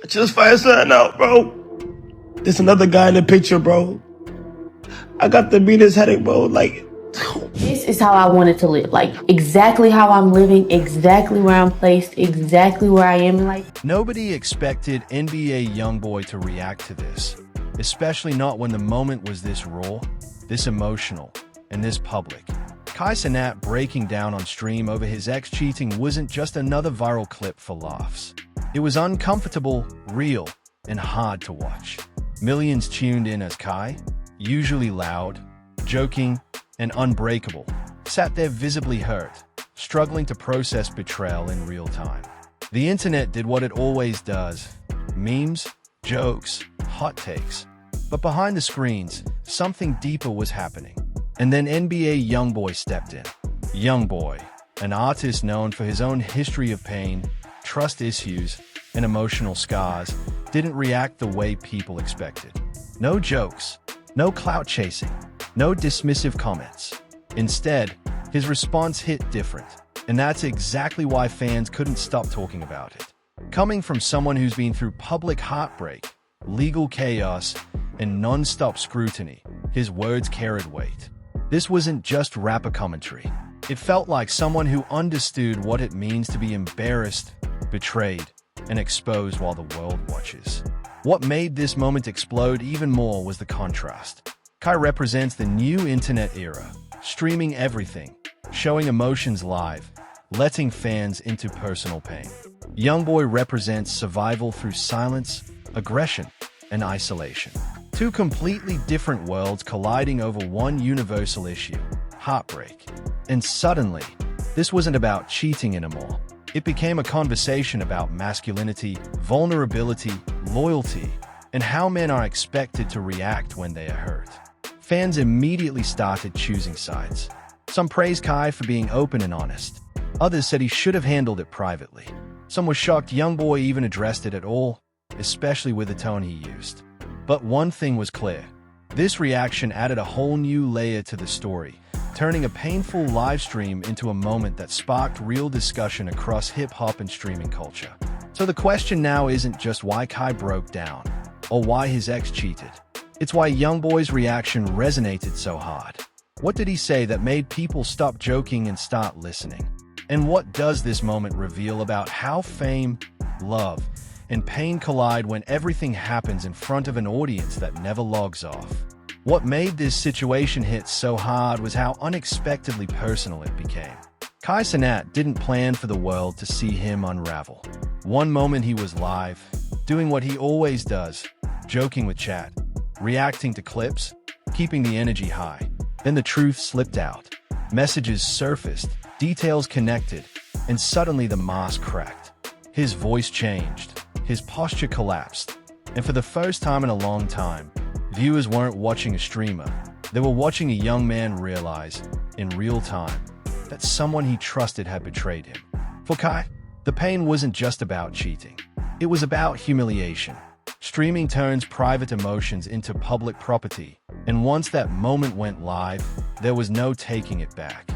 I just find something out, bro. There's another guy in the picture, bro. I got the meanest headache, bro. Like, this is how I wanted to live. Like, exactly how I'm living, exactly where I'm placed, exactly where I am in life. Nobody expected NBA YoungBoy to react to this, especially not when the moment was this raw, this emotional, and this public. Cenat breaking down on stream over his ex cheating wasn't just another viral clip for laughs. It was uncomfortable, real, and hard to watch. Millions tuned in as Kai, usually loud, joking, and unbreakable, sat there visibly hurt, struggling to process betrayal in real time. The internet did what it always does: memes, jokes, hot takes. But behind the screens, something deeper was happening. And then NBA YoungBoy stepped in. YoungBoy, an artist known for his own history of pain, trust issues, and emotional scars, didn't react the way people expected. No jokes, no clout chasing, no dismissive comments. Instead, his response hit different, and that's exactly why fans couldn't stop talking about it. Coming from someone who's been through public heartbreak, legal chaos, and non-stop scrutiny, his words carried weight. This wasn't just rapper commentary. It felt like someone who understood what it means to be embarrassed, betrayed, and exposed while the world watches. What made this moment explode even more was the contrast. Kai represents the new internet era, streaming everything, showing emotions live, letting fans into personal pain. YoungBoy represents survival through silence, aggression, and isolation. Two completely different worlds colliding over one universal issue: heartbreak. And suddenly, this wasn't about cheating anymore. It became a conversation about masculinity, vulnerability, loyalty, and how men are expected to react when they are hurt. Fans immediately started choosing sides. Some praised Kai for being open and honest. Others said he should have handled it privately. Some were shocked YoungBoy even addressed it at all, especially with the tone he used. But one thing was clear. This reaction added a whole new layer to the story, turning a painful live stream into a moment that sparked real discussion across hip-hop and streaming culture. So the question now isn't just why Kai broke down, or why his ex cheated. It's why YoungBoy's reaction resonated so hard. What did he say that made people stop joking and start listening? And what does this moment reveal about how fame, love, and pain collide when everything happens in front of an audience that never logs off? What made this situation hit so hard was how unexpectedly personal it became. Cenat didn't plan for the world to see him unravel. One moment he was live, doing what he always does, joking with chat, reacting to clips, keeping the energy high. Then the truth slipped out. Messages surfaced, details connected, and suddenly the mask cracked. His voice changed, his posture collapsed, and for the first time in a long time, viewers weren't watching a streamer. They were watching a young man realize, in real time, that someone he trusted had betrayed him. For Kai, the pain wasn't just about cheating. It was about humiliation. Streaming turns private emotions into public property, and once that moment went live, there was no taking it back.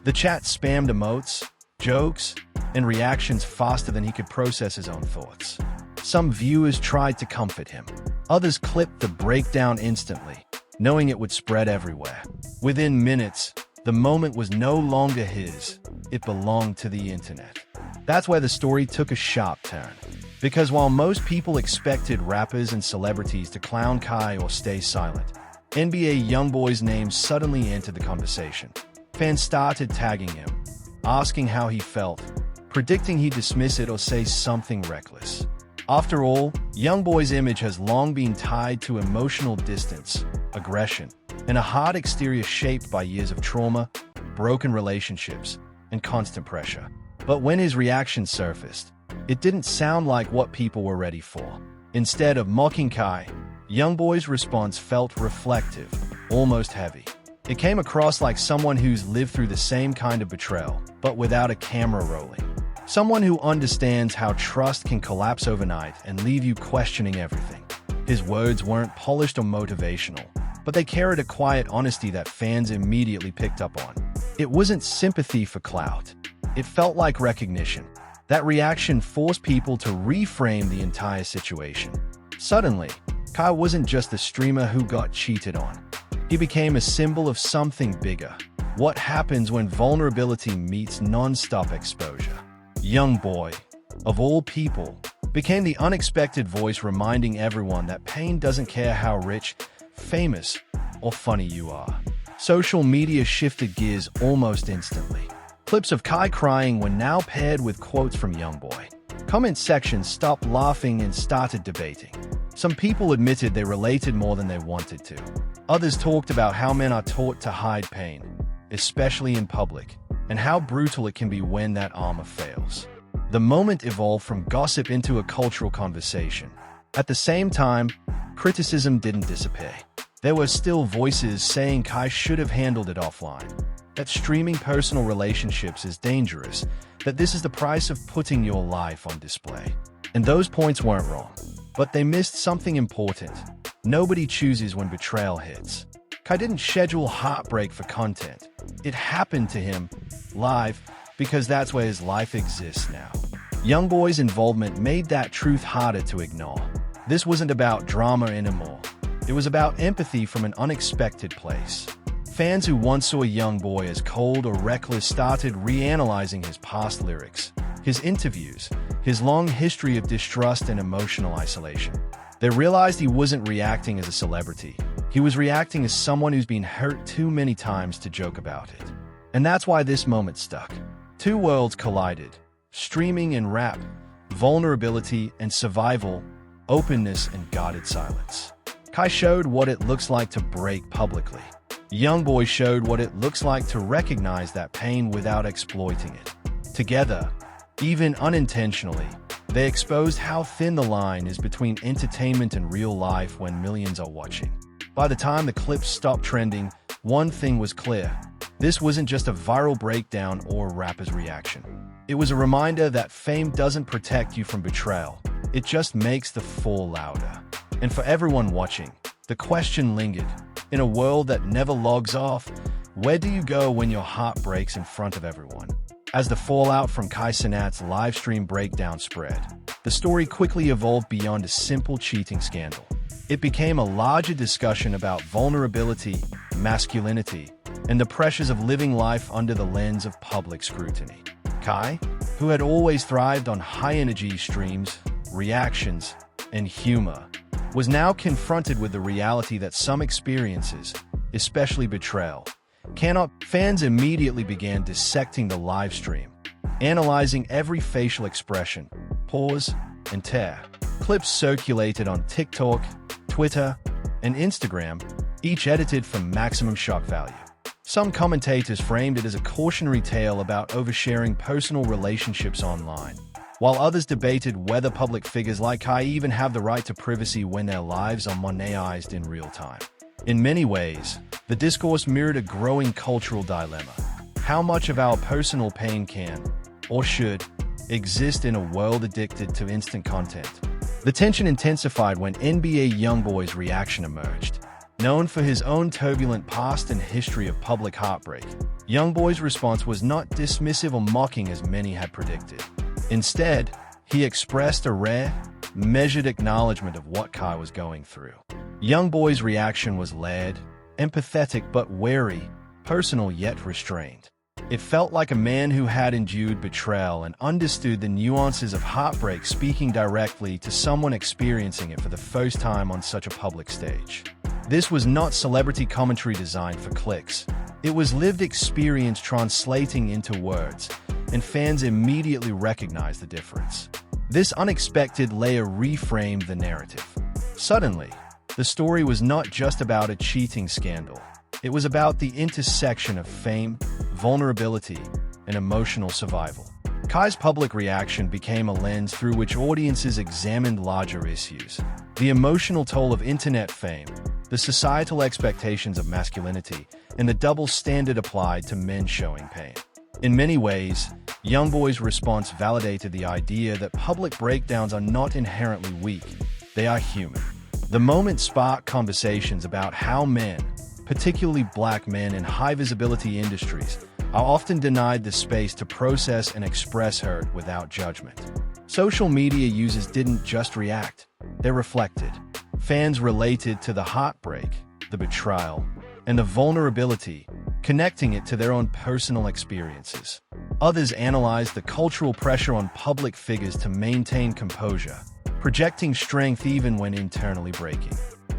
The chat spammed emotes, jokes, and reactions faster than he could process his own thoughts. Some viewers tried to comfort him. Others clipped the breakdown instantly, knowing it would spread everywhere. Within minutes, the moment was no longer his. It belonged to the internet. That's where the story took a sharp turn. Because while most people expected rappers and celebrities to clown Kai or stay silent, NBA YoungBoy's name suddenly entered the conversation. Fans started tagging him, asking how he felt, predicting he'd dismiss it or say something reckless. After all, YoungBoy's image has long been tied to emotional distance, aggression, and a hard exterior shaped by years of trauma, broken relationships, and constant pressure. But when his reaction surfaced, it didn't sound like what people were ready for. Instead of mocking Kai, YoungBoy's response felt reflective, almost heavy. It came across like someone who's lived through the same kind of betrayal, but without a camera rolling. Someone who understands how trust can collapse overnight and leave you questioning everything. His words weren't polished or motivational, but they carried a quiet honesty that fans immediately picked up on. It wasn't sympathy for clout. It felt like recognition. That reaction forced people to reframe the entire situation. Suddenly, Kai wasn't just a streamer who got cheated on. He became a symbol of something bigger. What happens when vulnerability meets non-stop exposure? YoungBoy, of all people, became the unexpected voice reminding everyone that pain doesn't care how rich, famous, or funny you are. Social media shifted gears almost instantly. Clips of Kai crying were now paired with quotes from YoungBoy. Comment sections stopped laughing and started debating. Some people admitted they related more than they wanted to. Others talked about how men are taught to hide pain, especially in public, and how brutal it can be when that armor fails. The moment evolved from gossip into a cultural conversation. At the same time, criticism didn't disappear. There were still voices saying Kai should have handled it offline, that streaming personal relationships is dangerous, that this is the price of putting your life on display. And those points weren't wrong, but they missed something important. Nobody chooses when betrayal hits. Kai didn't schedule heartbreak for content. It happened to him live because that's where his life exists now. YoungBoy's involvement made that truth harder to ignore. This wasn't about drama anymore. It was about empathy from an unexpected place. Fans who once saw YoungBoy as cold or reckless started reanalyzing his past lyrics, his interviews, his long history of distrust and emotional isolation. They realized he wasn't reacting as a celebrity. He was reacting as someone who's been hurt too many times to joke about it. And that's why this moment stuck. Two worlds collided. Streaming and rap, vulnerability and survival, openness and guarded silence. Kai showed what it looks like to break publicly. YoungBoy showed what it looks like to recognize that pain without exploiting it. Together, even unintentionally, they exposed how thin the line is between entertainment and real life when millions are watching. By the time the clips stopped trending, one thing was clear. This wasn't just a viral breakdown or a rapper's reaction. It was a reminder that fame doesn't protect you from betrayal. It just makes the fall louder. And for everyone watching, the question lingered. In a world that never logs off, where do you go when your heart breaks in front of everyone? As the fallout from Cenat's live stream breakdown spread, the story quickly evolved beyond a simple cheating scandal. It became a larger discussion about vulnerability, masculinity, and the pressures of living life under the lens of public scrutiny. Kai, who had always thrived on high-energy streams, reactions, and humor, was now confronted with the reality that some experiences, especially betrayal, cannot. Fans immediately began dissecting the live stream, analyzing every facial expression, pause, and tear. Clips circulated on TikTok, Twitter, and Instagram, each edited for maximum shock value. Some commentators framed it as a cautionary tale about oversharing personal relationships online, while others debated whether public figures like Kai even have the right to privacy when their lives are monetized in real time. In many ways, the discourse mirrored a growing cultural dilemma. How much of our personal pain can, or should, exist in a world addicted to instant content? The tension intensified when NBA YoungBoy's reaction emerged. Known for his own turbulent past and history of public heartbreak, YoungBoy's response was not dismissive or mocking as many had predicted. Instead, he expressed a rare, measured acknowledgement of what Kai was going through. YoungBoy's reaction was layered, empathetic but wary, personal yet restrained. It felt like a man who had endured betrayal and understood the nuances of heartbreak, speaking directly to someone experiencing it for the first time on such a public stage. This was not celebrity commentary designed for clicks. It was lived experience translating into words, and fans immediately recognized the difference. This unexpected layer reframed the narrative. Suddenly, the story was not just about a cheating scandal. It was about the intersection of fame, vulnerability, and emotional survival. Kai's public reaction became a lens through which audiences examined larger issues. The emotional toll of internet fame, the societal expectations of masculinity, and the double standard applied to men showing pain. In many ways, YoungBoy's response validated the idea that public breakdowns are not inherently weak, they are human. The moment sparked conversations about how men, particularly black men in high-visibility industries, are often denied the space to process and express hurt without judgment. Social media users didn't just react, they reflected. Fans related to the heartbreak, the betrayal, and the vulnerability, connecting it to their own personal experiences. Others analyzed the cultural pressure on public figures to maintain composure, projecting strength even when internally breaking.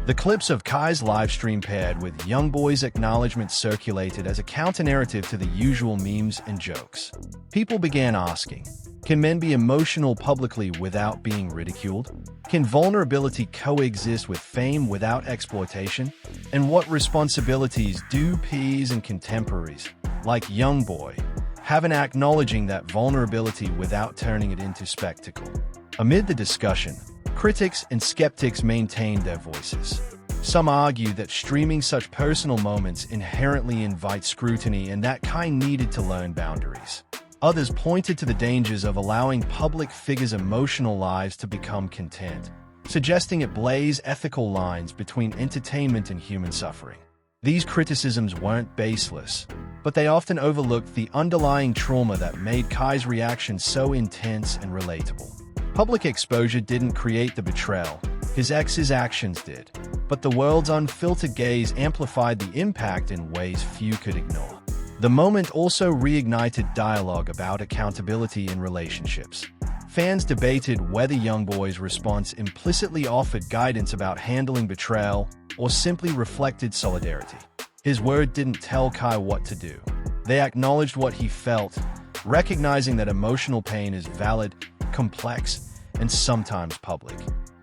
The clips of Kai's livestream paired with YoungBoy's acknowledgement circulated as a counter-narrative to the usual memes and jokes. People began asking, can men be emotional publicly without being ridiculed? Can vulnerability coexist with fame without exploitation? And what responsibilities do peers and contemporaries, like YoungBoy, have in acknowledging that vulnerability without turning it into spectacle? Amid the discussion, critics and skeptics maintained their voices. Some argue that streaming such personal moments inherently invites scrutiny and that Kai needed to learn boundaries. Others pointed to the dangers of allowing public figures' emotional lives to become content, suggesting it blurs ethical lines between entertainment and human suffering. These criticisms weren't baseless, but they often overlooked the underlying trauma that made Kai's reaction so intense and relatable. Public exposure didn't create the betrayal, his ex's actions did, but the world's unfiltered gaze amplified the impact in ways few could ignore. The moment also reignited dialogue about accountability in relationships. Fans debated whether YoungBoy's response implicitly offered guidance about handling betrayal or simply reflected solidarity. His word didn't tell Kai what to do. They acknowledged what he felt, recognizing that emotional pain is valid, complex, and sometimes public.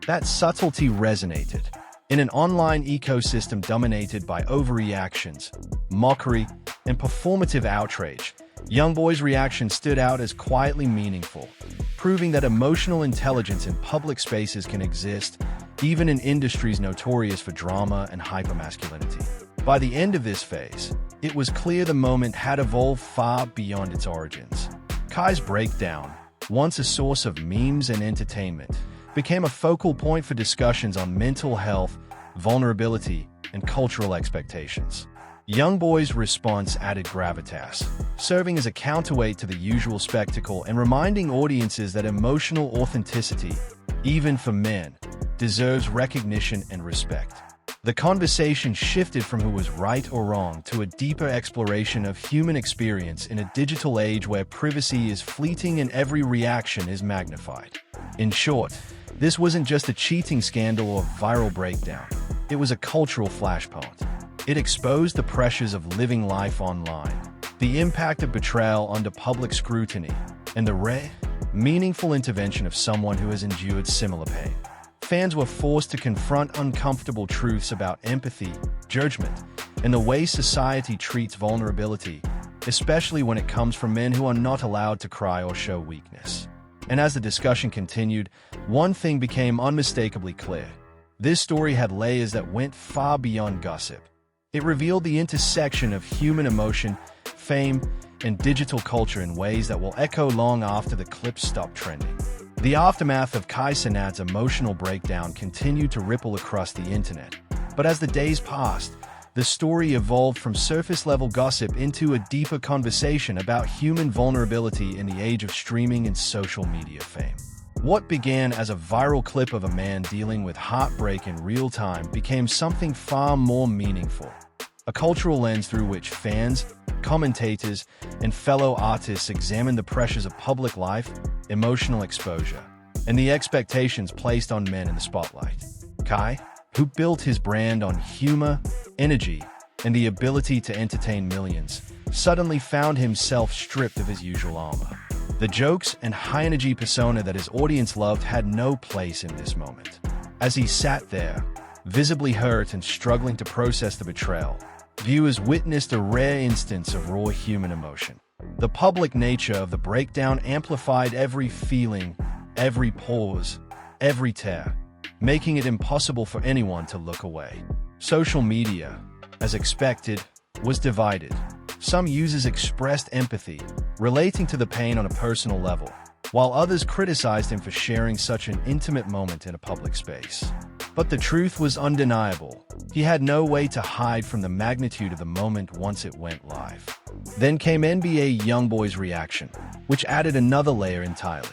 That subtlety resonated. In an online ecosystem dominated by overreactions, mockery, and performative outrage, YoungBoy's reaction stood out as quietly meaningful, proving that emotional intelligence in public spaces can exist, even in industries notorious for drama and hypermasculinity. By the end of this phase, it was clear the moment had evolved far beyond its origins. Kai's breakdown, once a source of memes and entertainment, became a focal point for discussions on mental health, vulnerability, and cultural expectations. YoungBoy's response added gravitas, serving as a counterweight to the usual spectacle and reminding audiences that emotional authenticity, even for men, deserves recognition and respect. The conversation shifted from who was right or wrong to a deeper exploration of human experience in a digital age where privacy is fleeting and every reaction is magnified. In short, this wasn't just a cheating scandal or viral breakdown. It was a cultural flashpoint. It exposed the pressures of living life online, the impact of betrayal under public scrutiny, and the rare, meaningful intervention of someone who has endured similar pain. Fans were forced to confront uncomfortable truths about empathy, judgment, and the way society treats vulnerability, especially when it comes from men who are not allowed to cry or show weakness. And as the discussion continued, one thing became unmistakably clear. This story had layers that went far beyond gossip. It revealed the intersection of human emotion, fame, and digital culture in ways that will echo long after the clips stopped trending. The aftermath of Cenat's emotional breakdown continued to ripple across the internet. But as the days passed, the story evolved from surface-level gossip into a deeper conversation about human vulnerability in the age of streaming and social media fame. What began as a viral clip of a man dealing with heartbreak in real time became something far more meaningful. A cultural lens through which fans, commentators, and fellow artists examine the pressures of public life, emotional exposure, and the expectations placed on men in the spotlight. Kai, who built his brand on humor, energy, and the ability to entertain millions, suddenly found himself stripped of his usual armor. The jokes and high-energy persona that his audience loved had no place in this moment. As he sat there, visibly hurt and struggling to process the betrayal, viewers witnessed a rare instance of raw human emotion. The public nature of the breakdown amplified every feeling, every pause, every tear, making it impossible for anyone to look away. Social media, as expected, was divided. Some users expressed empathy, relating to the pain on a personal level, while others criticized him for sharing such an intimate moment in a public space. But the truth was undeniable. He had no way to hide from the magnitude of the moment once it went live. Then came NBA YoungBoy's reaction, which added another layer entirely.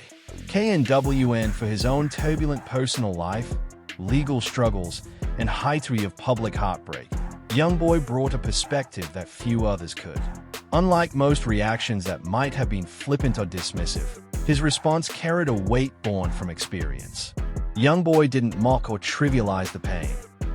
KNWN, for his own turbulent personal life, legal struggles, and history of public heartbreak, YoungBoy brought a perspective that few others could. Unlike most reactions that might have been flippant or dismissive, his response carried a weight born from experience. YoungBoy didn't mock or trivialize the pain.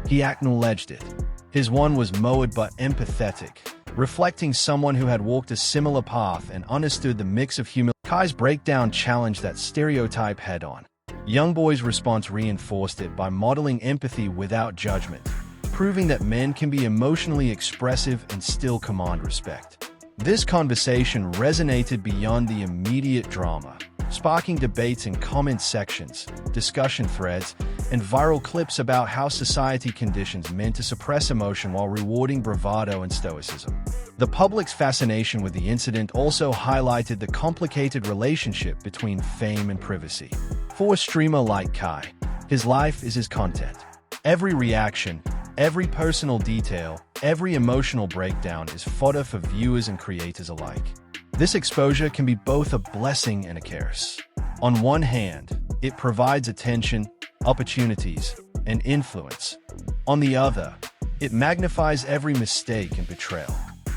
He acknowledged it. His one was mowed but empathetic, reflecting someone who had walked a similar path and understood the mix of humility. Kai's breakdown challenged that stereotype head-on. YoungBoy's response reinforced it by modeling empathy without judgment, proving that men can be emotionally expressive and still command respect. This conversation resonated beyond the immediate drama, sparking debates in comment sections, discussion threads, and viral clips about how society conditions men to suppress emotion while rewarding bravado and stoicism. The public's fascination with the incident also highlighted the complicated relationship between fame and privacy. For a streamer like Kai, his life is his content. Every reaction, every personal detail, every emotional breakdown is fodder for viewers and creators alike. This exposure can be both a blessing and a curse. On one hand, it provides attention, opportunities, and influence. On the other, it magnifies every mistake and betrayal.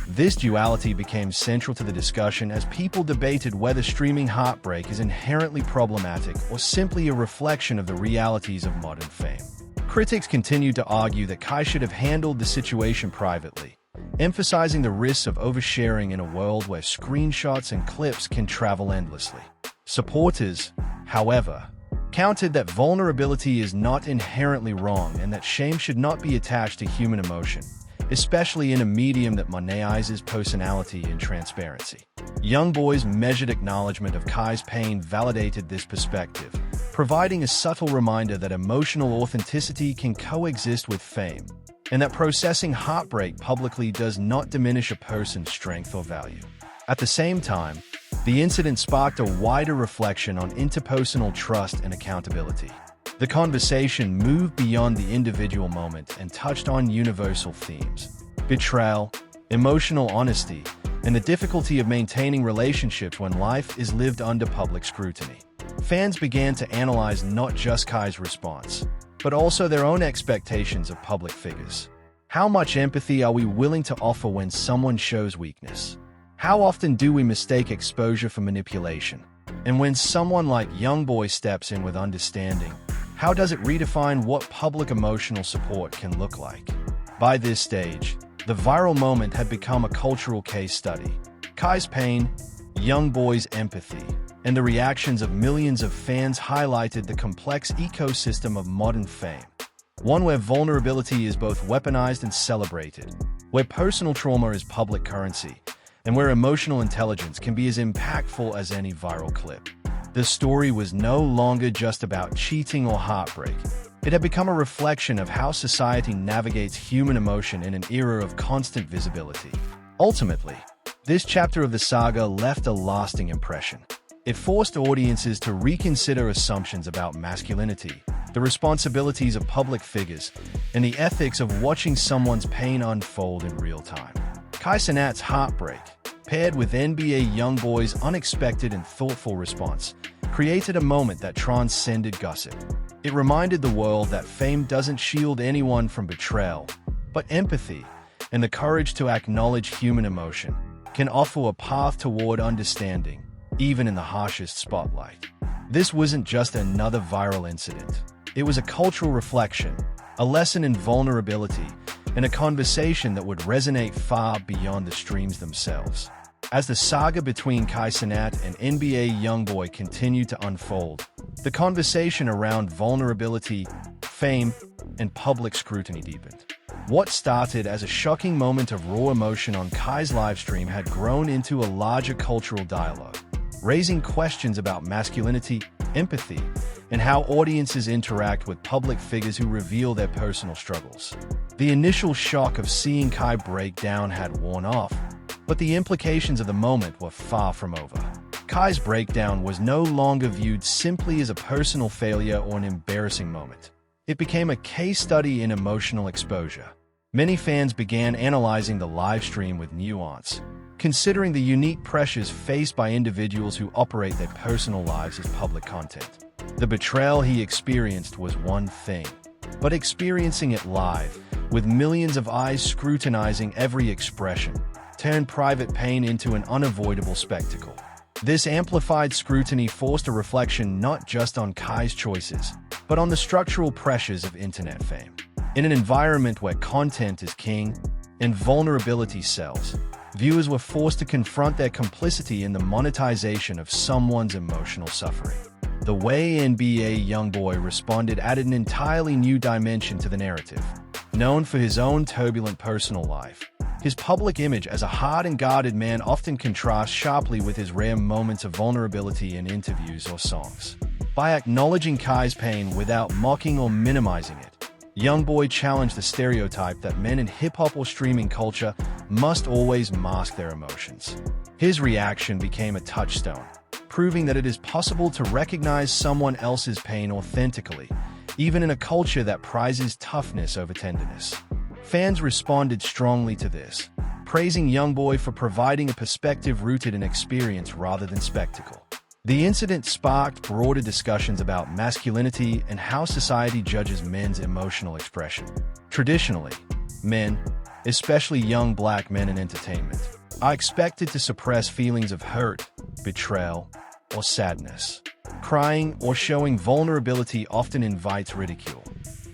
This duality became central to the discussion as people debated whether streaming heartbreak is inherently problematic or simply a reflection of the realities of modern fame. Critics continued to argue that Kai should have handled the situation privately, emphasizing the risks of oversharing in a world where screenshots and clips can travel endlessly. Supporters, however, countered that vulnerability is not inherently wrong and that shame should not be attached to human emotion, especially in a medium that monetizes personality and transparency. YoungBoy's measured acknowledgement of Kai's pain validated this perspective, providing a subtle reminder that emotional authenticity can coexist with fame, and that processing heartbreak publicly does not diminish a person's strength or value. At the same time, the incident sparked a wider reflection on interpersonal trust and accountability. The conversation moved beyond the individual moment and touched on universal themes: betrayal, emotional honesty, and the difficulty of maintaining relationships when life is lived under public scrutiny. Fans began to analyze not just Kai's response, but also their own expectations of public figures. How much empathy are we willing to offer when someone shows weakness? How often do we mistake exposure for manipulation? And when someone like YoungBoy steps in with understanding, how does it redefine what public emotional support can look like? By this stage, the viral moment had become a cultural case study. Kai's pain, YoungBoy's empathy, and the reactions of millions of fans highlighted the complex ecosystem of modern fame. One where vulnerability is both weaponized and celebrated, where personal trauma is public currency, and where emotional intelligence can be as impactful as any viral clip. The story was no longer just about cheating or heartbreak. It had become a reflection of how society navigates human emotion in an era of constant visibility. Ultimately, this chapter of the saga left a lasting impression. It forced audiences to reconsider assumptions about masculinity, the responsibilities of public figures, and the ethics of watching someone's pain unfold in real time. Cenat's heartbreak, paired with NBA YoungBoy's unexpected and thoughtful response, created a moment that transcended gossip. It reminded the world that fame doesn't shield anyone from betrayal, but empathy and the courage to acknowledge human emotion can offer a path toward understanding, even in the harshest spotlight. This wasn't just another viral incident. It was a cultural reflection, a lesson in vulnerability, and a conversation that would resonate far beyond the streams themselves. As the saga between Cenat and NBA YoungBoy continued to unfold, the conversation around vulnerability, fame, and public scrutiny deepened. What started as a shocking moment of raw emotion on Kai's livestream had grown into a larger cultural dialogue, raising questions about masculinity, empathy, and how audiences interact with public figures who reveal their personal struggles. The initial shock of seeing Kai break down had worn off, but the implications of the moment were far from over. Kai's breakdown was no longer viewed simply as a personal failure or an embarrassing moment. It became a case study in emotional exposure. Many fans began analyzing the live stream with nuance, considering the unique pressures faced by individuals who operate their personal lives as public content. The betrayal he experienced was one thing, but experiencing it live, with millions of eyes scrutinizing every expression, turned private pain into an unavoidable spectacle. This amplified scrutiny forced a reflection not just on Kai's choices, but on the structural pressures of internet fame. In an environment where content is king and vulnerability sells, viewers were forced to confront their complicity in the monetization of someone's emotional suffering. The way NBA YoungBoy responded added an entirely new dimension to the narrative. Known for his own turbulent personal life, his public image as a hard and guarded man often contrasts sharply with his rare moments of vulnerability in interviews or songs. By acknowledging Kai's pain without mocking or minimizing it, YoungBoy challenged the stereotype that men in hip-hop or streaming culture must always mask their emotions. His reaction became a touchstone, proving that it is possible to recognize someone else's pain authentically, even in a culture that prizes toughness over tenderness. Fans responded strongly to this, praising YoungBoy for providing a perspective rooted in experience rather than spectacle. The incident sparked broader discussions about masculinity and how society judges men's emotional expression. Traditionally, men, especially young black men in entertainment, are expected to suppress feelings of hurt, betrayal, or sadness. Crying or showing vulnerability often invites ridicule,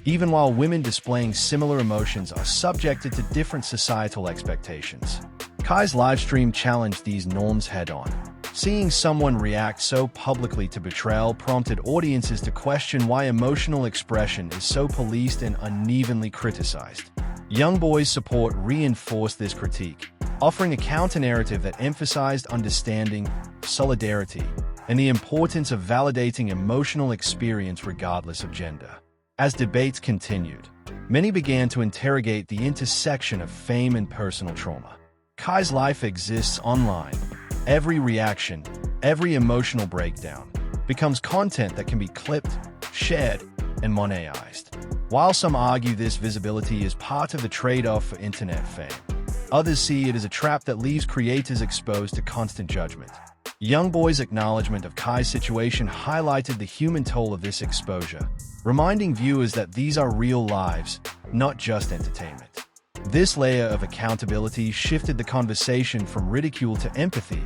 even while women displaying similar emotions are subjected to different societal expectations. Kai's livestream challenged these norms head-on. Seeing someone react so publicly to betrayal prompted audiences to question why emotional expression is so policed and unevenly criticized. YoungBoy's support reinforced this critique, offering a counter-narrative that emphasized understanding, solidarity, and the importance of validating emotional experience regardless of gender. As debates continued, many began to interrogate the intersection of fame and personal trauma. Kai's life exists online. Every reaction, every emotional breakdown, becomes content that can be clipped, shared, and monetized. While some argue this visibility is part of the trade-off for internet fame, others see it as a trap that leaves creators exposed to constant judgment. YoungBoy's acknowledgement of Kai's situation highlighted the human toll of this exposure, reminding viewers that these are real lives, not just entertainment. This layer of accountability shifted the conversation from ridicule to empathy,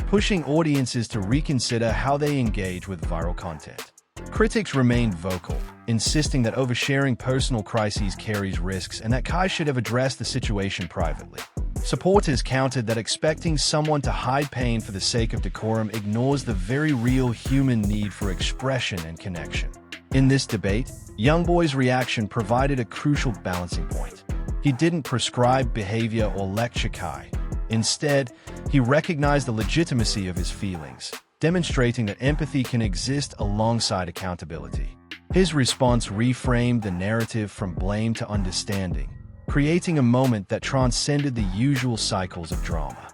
pushing audiences to reconsider how they engage with viral content. Critics remained vocal, insisting that oversharing personal crises carries risks and that Kai should have addressed the situation privately. Supporters countered that expecting someone to hide pain for the sake of decorum ignores the very real human need for expression and connection. In this debate, YoungBoy's reaction provided a crucial balancing point. He didn't prescribe behavior or lecture Kai. Instead, he recognized the legitimacy of his feelings, demonstrating that empathy can exist alongside accountability. His response reframed the narrative from blame to understanding, creating a moment that transcended the usual cycles of drama.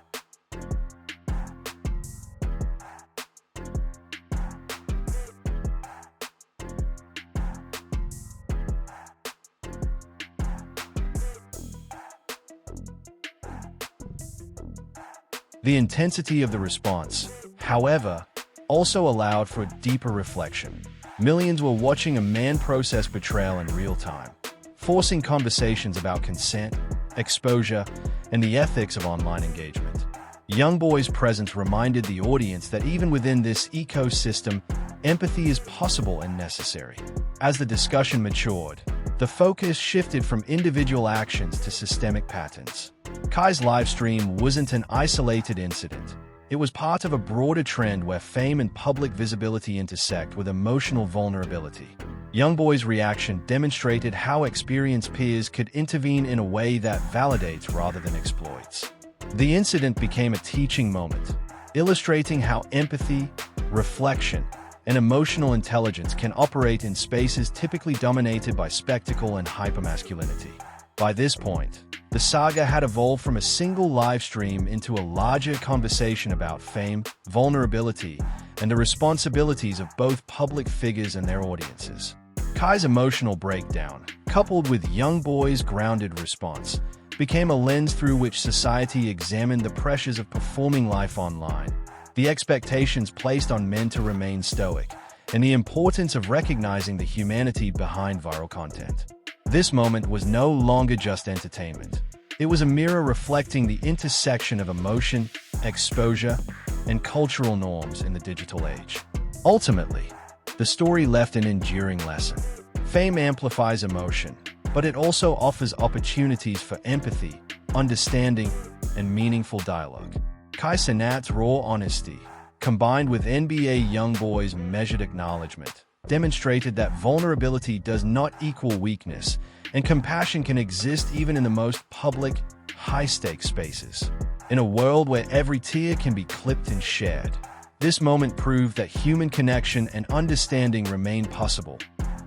The intensity of the response, however, also allowed for deeper reflection. Millions were watching a man process betrayal in real time, forcing conversations about consent, exposure, and the ethics of online engagement. YoungBoy's presence reminded the audience that even within this ecosystem, empathy is possible and necessary. As the discussion matured, the focus shifted from individual actions to systemic patterns. Kai's livestream wasn't an isolated incident. It was part of a broader trend where fame and public visibility intersect with emotional vulnerability. YoungBoy's reaction demonstrated how experienced peers could intervene in a way that validates rather than exploits. The incident became a teaching moment, illustrating how empathy, reflection, and emotional intelligence can operate in spaces typically dominated by spectacle and hypermasculinity. By this point, the saga had evolved from a single live stream into a larger conversation about fame, vulnerability, and the responsibilities of both public figures and their audiences. Kai's emotional breakdown, coupled with YoungBoy's grounded response, became a lens through which society examined the pressures of performing life online, the expectations placed on men to remain stoic, and the importance of recognizing the humanity behind viral content. This moment was no longer just entertainment. It was a mirror reflecting the intersection of emotion, exposure, and cultural norms in the digital age. Ultimately, the story left an enduring lesson. Fame amplifies emotion, but it also offers opportunities for empathy, understanding, and meaningful dialogue. Cenat's raw honesty, combined with NBA YoungBoy's measured acknowledgement, demonstrated that vulnerability does not equal weakness, and compassion can exist even in the most public, high-stakes spaces. In a world where every tear can be clipped and shared, this moment proved that human connection and understanding remain possible,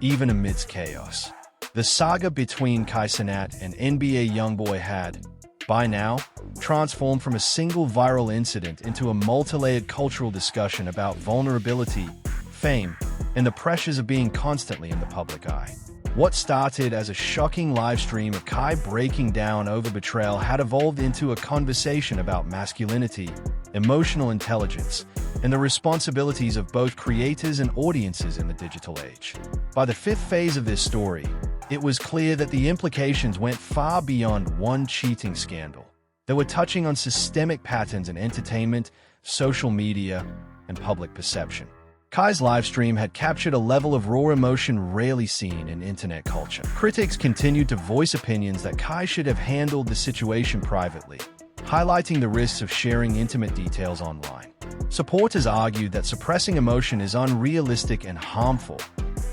even amidst chaos. The saga between Cenat and NBA YoungBoy had, by now, transformed from a single viral incident into a multi-layered cultural discussion about vulnerability, fame, and the pressures of being constantly in the public eye. What started as a shocking live stream of Kai breaking down over betrayal had evolved into a conversation about masculinity, emotional intelligence, and the responsibilities of both creators and audiences in the digital age. By the fifth phase of this story, it was clear that the implications went far beyond one cheating scandal. They were touching on systemic patterns in entertainment, social media, and public perception. Kai's livestream had captured a level of raw emotion rarely seen in internet culture. Critics continued to voice opinions that Kai should have handled the situation privately, highlighting the risks of sharing intimate details online. Supporters argued that suppressing emotion is unrealistic and harmful,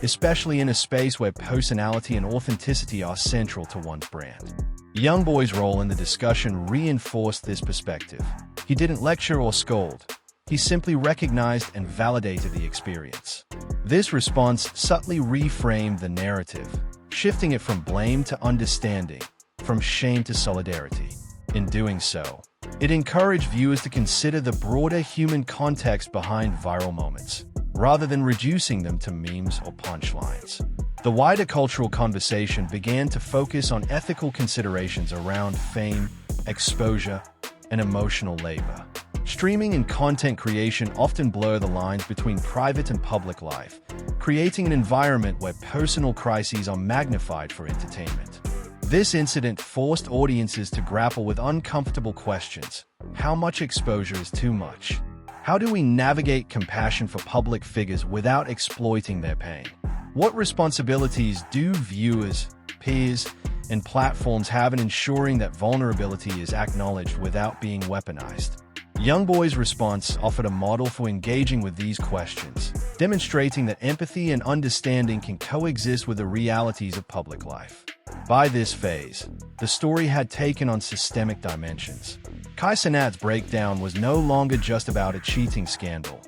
especially in a space where personality and authenticity are central to one's brand. YoungBoy's role in the discussion reinforced this perspective. He didn't lecture or scold. He simply recognized and validated the experience. This response subtly reframed the narrative, shifting it from blame to understanding, from shame to solidarity. In doing so, it encouraged viewers to consider the broader human context behind viral moments, rather than reducing them to memes or punchlines. The wider cultural conversation began to focus on ethical considerations around fame, exposure, and emotional labor. Streaming and content creation often blur the lines between private and public life, creating an environment where personal crises are magnified for entertainment. This incident forced audiences to grapple with uncomfortable questions. How much exposure is too much? How do we navigate compassion for public figures without exploiting their pain? What responsibilities do viewers, peers, and platforms have in ensuring that vulnerability is acknowledged without being weaponized? YoungBoy's response offered a model for engaging with these questions, demonstrating that empathy and understanding can coexist with the realities of public life. By this phase, the story had taken on systemic dimensions. Cenat's breakdown was no longer just about a cheating scandal.